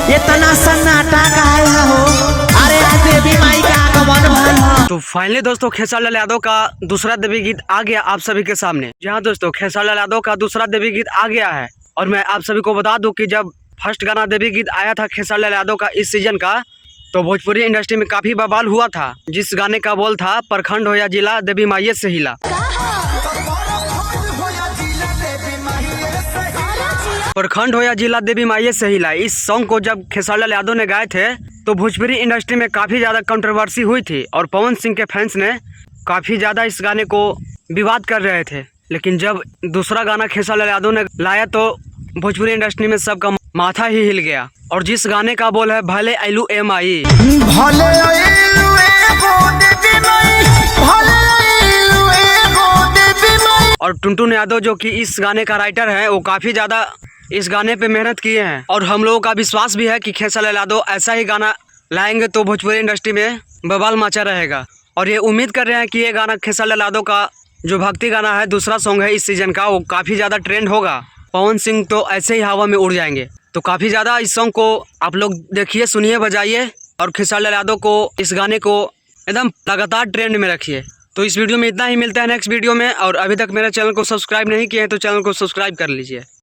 इतना सन्नाटा काहे हो? अरे आज देवी माई का आगमन भइल ह। तो फाइनली दोस्तों खेसारी लाल यादव का दूसरा देवी गीत आ गया आप सभी के सामने। जहां दोस्तों खेसारी लाल यादव का दूसरा देवी गीत आ गया है और मैं आप सभी को बता दूं कि जब फर्स्ट गाना देवी गीत आया था खेसारी लाल यादव का इस सीजन का, तो भोजपुरी इंडस्ट्री में काफी बवाल हुआ था। जिस गाने का बोल था प्रखंड हो या जिला देवी माई से हिला। प्रखंड हो या जिला देवी माई से हिला, इस सॉन्ग को जब खेसारी लाल यादव ने गाए थे तो भोजपुरी इंडस्ट्री में काफ़ी ज़्यादा कंट्रोवर्सी हुई थी और पवन सिंह के फैंस ने काफ़ी ज़्यादा इस गाने को विवाद कर रहे थे। लेकिन जब दूसरा गाना खेसारी लाल यादव ने लाया तो भोजपुरी इंडस्ट्री में सबका माथा ही हिल गया। और जिस गाने का बोल है भले आइलू ए माई, और टुनटुन यादव जो कि इस गाने का राइटर है, वो काफ़ी ज़्यादा इस गाने पे मेहनत किए हैं। और हम लोगों का विश्वास भी है कि खेसारी लाल यादव ऐसा ही गाना लाएंगे तो भोजपुरी इंडस्ट्री में बवाल मचा रहेगा। और ये उम्मीद कर रहे हैं कि ये गाना खेसारी लाल यादव का जो भक्ति गाना है, दूसरा सॉन्ग है इस सीजन का, वो काफ़ी ज़्यादा ट्रेंड होगा। पवन सिंह तो ऐसे ही हवा में उड़ जाएंगे। तो काफ़ी ज़्यादा इस सॉन्ग को आप लोग देखिए, सुनिए, बजाइए और खेसारी लाल यादव को इस गाने को एकदम लगातार ट्रेंड में रखिए। तो इस वीडियो में इतना ही, मिलता है नेक्स्ट वीडियो में। और अभी तक मेरे चैनल को सब्सक्राइब नहीं किए हैं तो चैनल को सब्सक्राइब कर लीजिए।